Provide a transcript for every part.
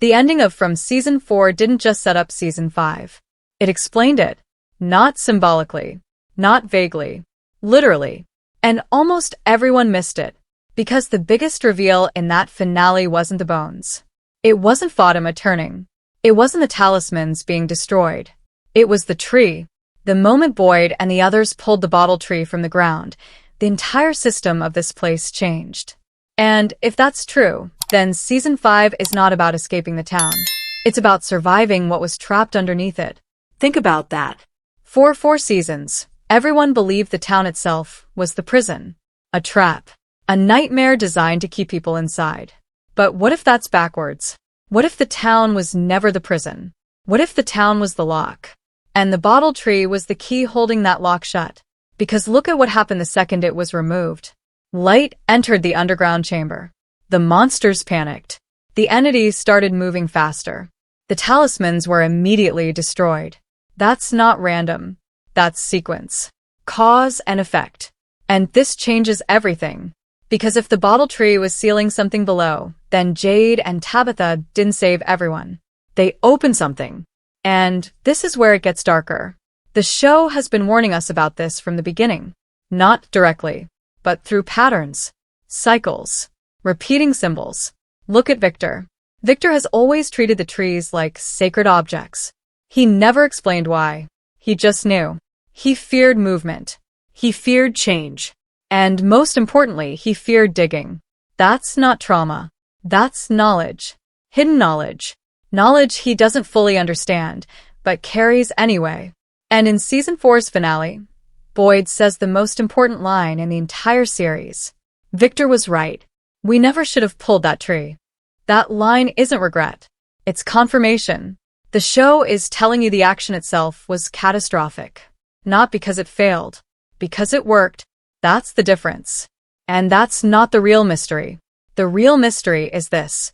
The ending of From Season 4 didn't just set up Season 5. It explained it. Not symbolically. Not vaguely. Literally. And almost everyone missed it. Because the biggest reveal in that finale wasn't the bones. It wasn't Fatima turning. It wasn't the talismans being destroyed. It was the tree. The moment Boyd and the others pulled the bottle tree from the ground, the entire system of this place changed. And if that's true, then Season 5 is not about escaping the town. It's about surviving what was trapped underneath it. Think about that. For 4 seasons, everyone believed the town itself was the prison. A trap. A nightmare designed to keep people inside. But what if that's backwards? What if the town was never the prison? What if the town was the lock? And the bottle tree was the key holding that lock shut? Because look at what happened the second it was removed. Light entered the underground chamber. The monsters panicked. The entities started moving faster. The talismans were immediately destroyed. That's not random. That's sequence. Cause and effect. And this changes everything. Because if the bottle tree was sealing something below, then Jade and Tabitha didn't save everyone. They opened something. And this is where it gets darker. The show has been warning us about this from the beginning. Not directly, but through patterns, cycles, repeating symbols. Look at Victor. Victor has always treated the trees like sacred objects. He never explained why. He just knew. He feared movement. He feared change. And most importantly, he feared digging. That's not trauma. That's knowledge. Hidden knowledge. Knowledge he doesn't fully understand, but carries anyway. And in Season 4's finale, Boyd says the most important line in the entire series. Victor was right. We never should have pulled that tree. That line isn't regret. It's confirmation. The show is telling you the action itself was catastrophic. Not because it failed. Because it worked. That's the difference. And that's not the real mystery. The real mystery is this.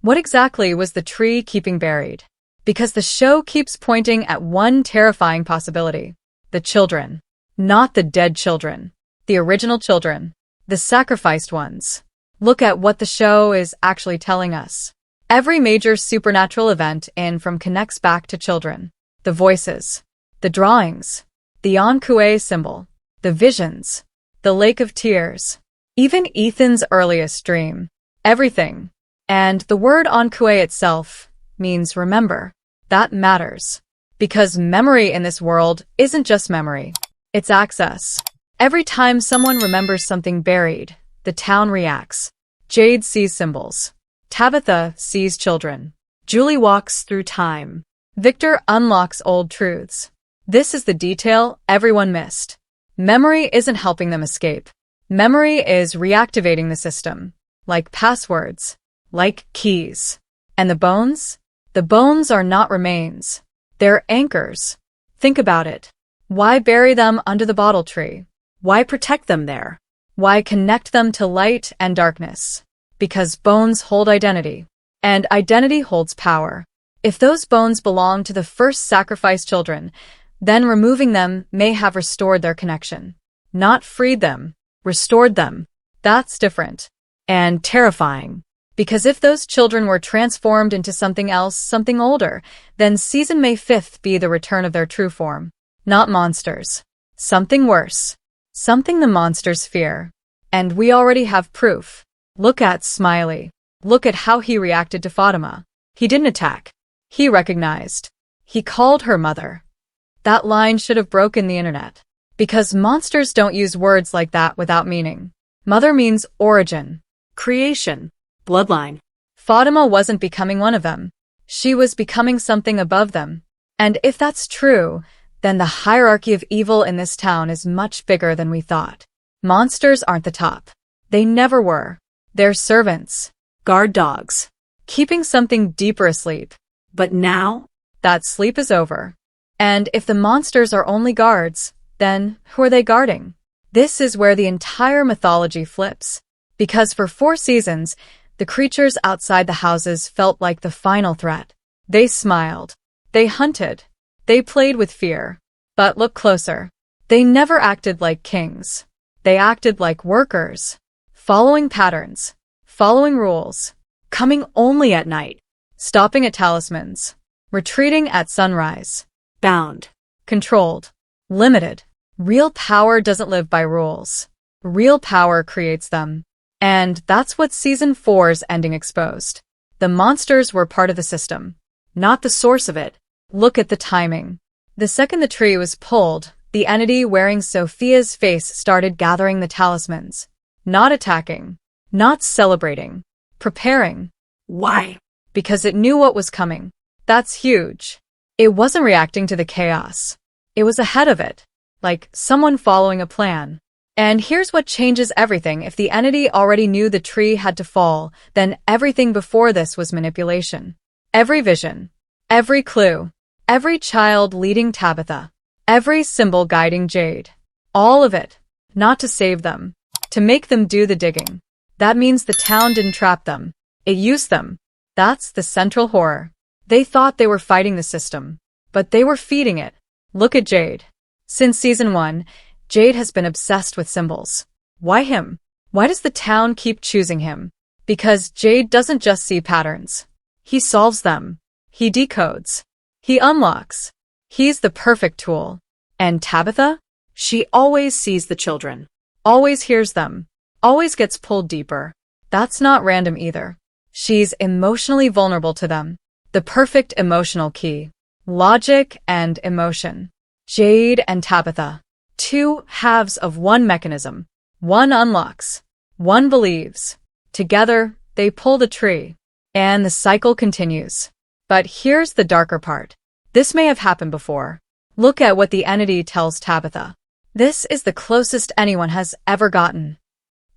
What exactly was the tree keeping buried? Because the show keeps pointing at one terrifying possibility. The children. Not the dead children. The original children. The sacrificed ones. Look at what the show is actually telling us. Every major supernatural event in From connects back to children. The voices. The drawings. The Ankui symbol. The visions. The Lake of Tears. Even Ethan's earliest dream. Everything. And the word Ankui itself means remember. That matters. Because memory in this world isn't just memory. It's access. Every time someone remembers something buried, the town reacts. Jade sees symbols. Tabitha sees children. Julie walks through time. Victor unlocks old truths. This is the detail everyone missed. Memory isn't helping them escape. Memory is reactivating the system. Like passwords. Like keys. And the bones? The bones are not remains. They're anchors. Think about it. Why bury them under the bottle tree? Why protect them there? Why connect them to light and darkness? Because bones hold identity. And identity holds power. If those bones belong to the first sacrificed children, then removing them may have restored their connection. Not freed them. Restored them. That's different. And terrifying. Because if those children were transformed into something else, something older, then Season May 5th be the return of their true form. Not monsters. Something worse. Something the monsters fear. And we already have proof. Look at Smiley. Look at how he reacted to Fatima. He didn't attack. He recognized. He called her mother. That line should have broken the internet. Because monsters don't use words like that without meaning. Mother means origin. Creation. Bloodline. Fatima wasn't becoming one of them. She was becoming something above them. And if that's true, then the hierarchy of evil in this town is much bigger than we thought. Monsters aren't the top. They never were. They're servants. Guard dogs. Keeping something deeper asleep. But now? That sleep is over. And if the monsters are only guards, then who are they guarding? This is where the entire mythology flips. Because for 4 seasons, the creatures outside the houses felt like the final threat. They smiled. They hunted. They played with fear. But look closer. They never acted like kings. They acted like workers. Following patterns. Following rules. Coming only at night. stopping at talismans, retreating at sunrise, Bound. controlled, limited. Real power doesn't live by rules. Real power creates them. And that's what Season 4's ending exposed. The monsters were part of the system, not the source of it. Look at the timing. The second the tree was pulled, the entity wearing Sophia's face started gathering the talismans. Not attacking, not celebrating, preparing. Why? Because it knew what was coming. That's huge. It wasn't reacting to the chaos. It was ahead of it, like someone following a plan. And here's what changes everything. If the entity already knew the tree had to fall, then everything before this was manipulation. Every vision, every clue, every child leading Tabitha, every symbol guiding Jade. All of it, not to save them, to make them do the digging. That means the town didn't trap them. It used them. That's the central horror. They thought they were fighting the system, but they were feeding it. Look at Jade. Since Season 1, Jade has been obsessed with symbols. Why him? Why does the town keep choosing him? Because Jade doesn't just see patterns. He solves them. He decodes. He unlocks. He's the perfect tool. And Tabitha? She always sees the children. Always hears them. Always gets pulled deeper. That's not random either. She's emotionally vulnerable to them. The perfect emotional key. Logic and emotion. Jade and Tabitha. Two halves of one mechanism. One unlocks. One believes. Together, they pull the tree. And the cycle continues. But here's the darker part. This may have happened before. Look at what the entity tells Tabitha. This is the closest anyone has ever gotten.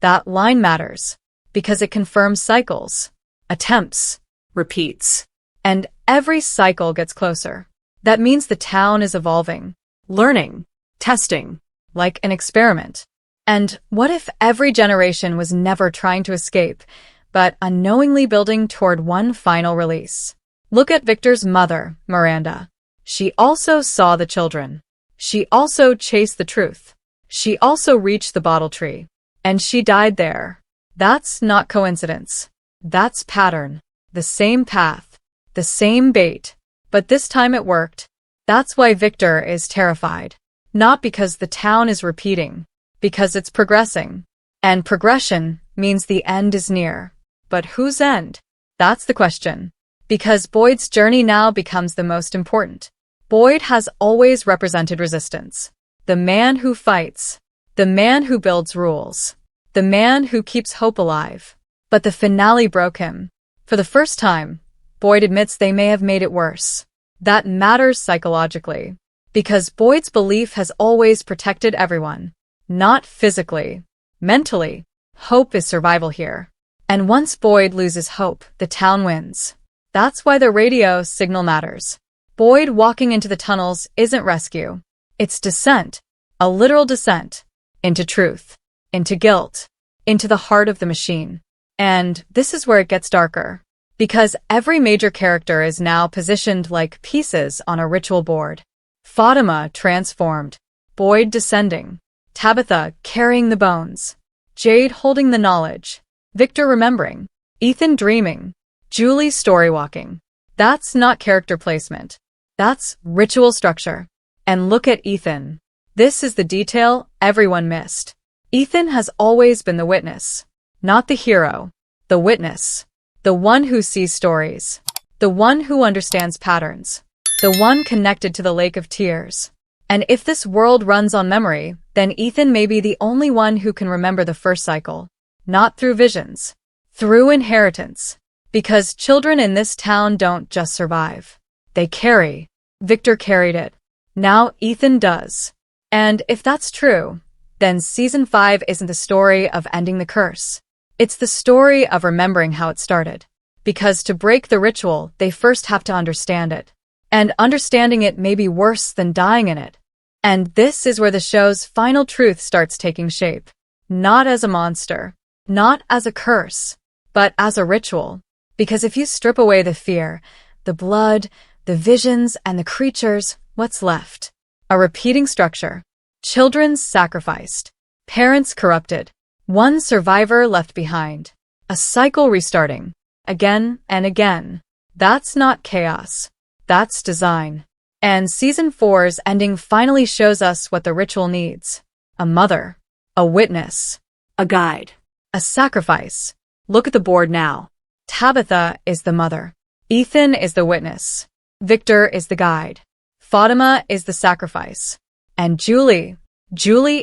That line matters. Because it confirms cycles. Attempts. Repeats. And every cycle gets closer. That means the town is evolving. Learning. Testing, like an experiment. And what if every generation was never trying to escape, but unknowingly building toward one final release? Look at Victor's mother, Miranda. She also saw the children. She also chased the truth. She also reached the bottle tree. And she died there. That's not coincidence. That's pattern. The same path. The same bait. But this time it worked. That's why Victor is terrified. Not because the town is repeating, because it's progressing. And progression means the end is near. But whose end? That's the question. Because Boyd's journey now becomes the most important. Boyd has always represented resistance. The man who fights. The man who builds rules. The man who keeps hope alive. But the finale broke him. For the first time, Boyd admits they may have made it worse. That matters psychologically. Because Boyd's belief has always protected everyone. Not physically. Mentally. Hope is survival here. And once Boyd loses hope, the town wins. That's why the radio signal matters. Boyd walking into the tunnels isn't rescue. It's descent. A literal descent. Into truth. Into guilt. Into the heart of the machine. And this is where it gets darker. Because every major character is now positioned like pieces on a ritual board. Fatima transformed, Boyd descending, Tabitha carrying the bones, Jade holding the knowledge, Victor remembering, Ethan dreaming, Julie story-walking. That's not character placement. That's ritual structure. And look at Ethan. This is the detail everyone missed. Ethan has always been the witness. Not the hero. The witness. The one who sees stories. The one who understands patterns. The one connected to the lake of tears. And if this world runs on memory, then Ethan may be the only one who can remember the first cycle. Not through visions. Through inheritance. Because children in this town don't just survive. They carry. Victor carried it. Now Ethan does. And if that's true, then Season 5 isn't the story of ending the curse. It's the story of remembering how it started. Because to break the ritual, they first have to understand it. And understanding it may be worse than dying in it. And this is where the show's final truth starts taking shape. Not as a monster. Not as a curse. But as a ritual. Because if you strip away the fear, the blood, the visions, and the creatures, what's left? A repeating structure. Children sacrificed. Parents corrupted. One survivor left behind. A cycle restarting. Again and again. That's not chaos. That's design. And Season 4's ending finally shows us what the ritual needs. A mother. A witness. A guide. A sacrifice. Look at the board now. Tabitha is the mother. Ethan is the witness. Victor is the guide. Fatima is the sacrifice. And Julie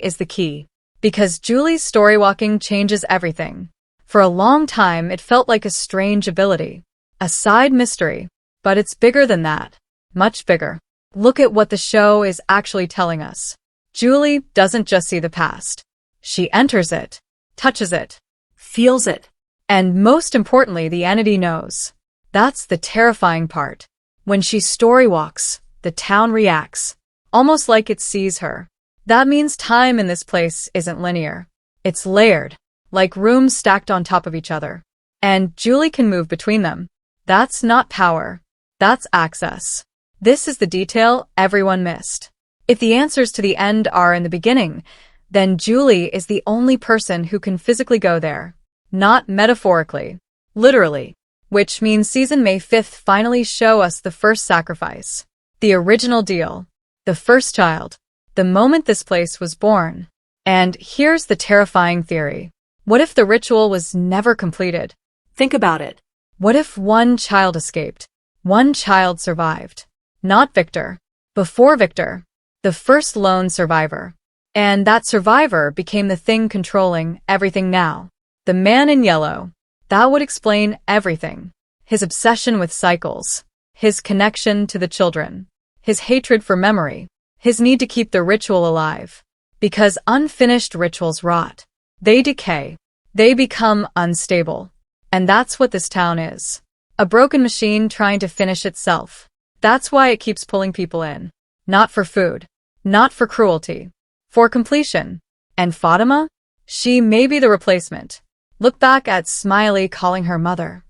is the key. Because Julie's story walking changes everything. For a long time, it felt like a strange ability. A side mystery. But it's bigger than that. Much bigger. Look at what the show is actually telling us. Julie doesn't just see the past. She enters it, touches it, Feels it. and most importantly, the entity knows. That's the terrifying part. When she story walks, the town reacts, almost like it sees her. That means time in this place isn't linear. It's layered, like rooms stacked on top of each other. And Julie can move between them. That's not power. That's access. This is the detail everyone missed. If the answers to the end are in the beginning, then Julie is the only person who can physically go there. Not metaphorically. Literally. Which means season May 5th finally show us the first sacrifice. The original deal. The first child. The moment this place was born. And here's the terrifying theory. What if the ritual was never completed? Think about it. What if one child escaped? One child survived. Not Victor. Before Victor. The first lone survivor. And that survivor became the thing controlling everything now. The man in yellow. That would explain everything. His obsession with cycles. His connection to the children. His hatred for memory. His need to keep the ritual alive. Because unfinished rituals rot. They decay. They become unstable. And that's what this town is. A broken machine trying to finish itself. That's why it keeps pulling people in. Not for food. Not for cruelty. For completion. And Fatima? She may be the replacement. Look back at Smiley calling her mother.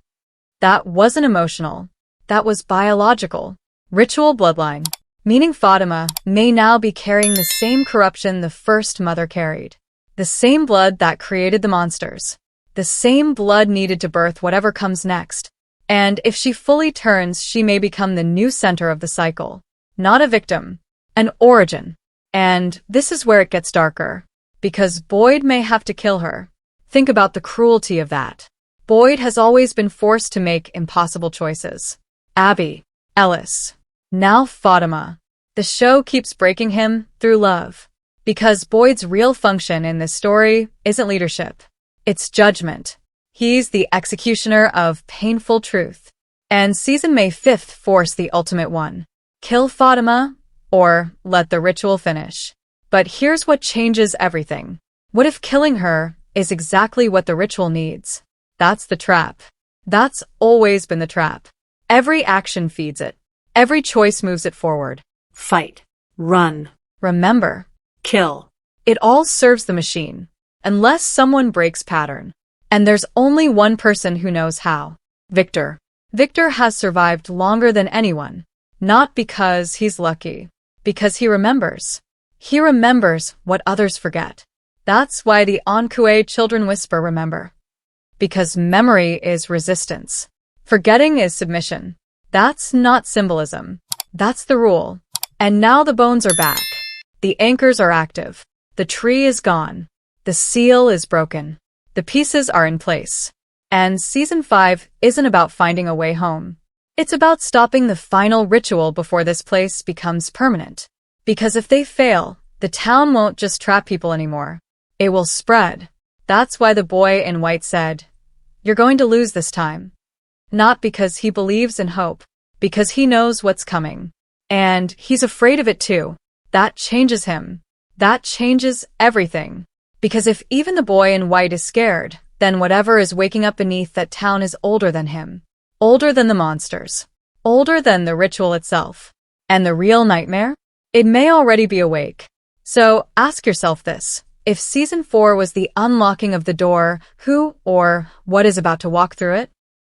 That wasn't emotional. That was biological. Ritual bloodline. Meaning Fatima may now be carrying the same corruption the first mother carried. The same blood that created the monsters. The same blood needed to birth whatever comes next. And if she fully turns, she may become the new center of the cycle. Not a victim. An origin. And this is where it gets darker. Because Boyd may have to kill her. Think about the cruelty of that. Boyd has always been forced to make impossible choices. Abby. Ellis. Now Fatima. The show keeps breaking him through love. Because Boyd's real function in this story isn't leadership. It's judgment. He's the executioner of painful truth. And season May 5th forced the ultimate one. Kill Fatima, or let the ritual finish. But here's what changes everything. What if killing her is exactly what the ritual needs? That's the trap. That's always been the trap. Every action feeds it. Every choice moves it forward. Fight. Run. Remember. Kill. It all serves the machine. Unless someone breaks pattern. And there's only one person who knows how. Victor. Victor has survived longer than anyone. Not because he's lucky. Because he remembers. He remembers what others forget. That's why the Ankui children whisper remember. Because memory is resistance. Forgetting is submission. That's not symbolism. That's the rule. And now the bones are back. The anchors are active. The tree is gone. The seal is broken. The pieces are in place. And season 5 isn't about finding a way home. It's about stopping the final ritual before this place becomes permanent. Because if they fail, the town won't just trap people anymore. It will spread. That's why the boy in white said, "You're going to lose this time." Not because he believes in hope, because he knows what's coming. And he's afraid of it too. That changes him. That changes everything. Because if even the boy in white is scared, then whatever is waking up beneath that town is older than him. Older than the monsters. Older than the ritual itself. And the real nightmare? It may already be awake. So ask yourself this. If season 4 was the unlocking of the door, who or what is about to walk through it?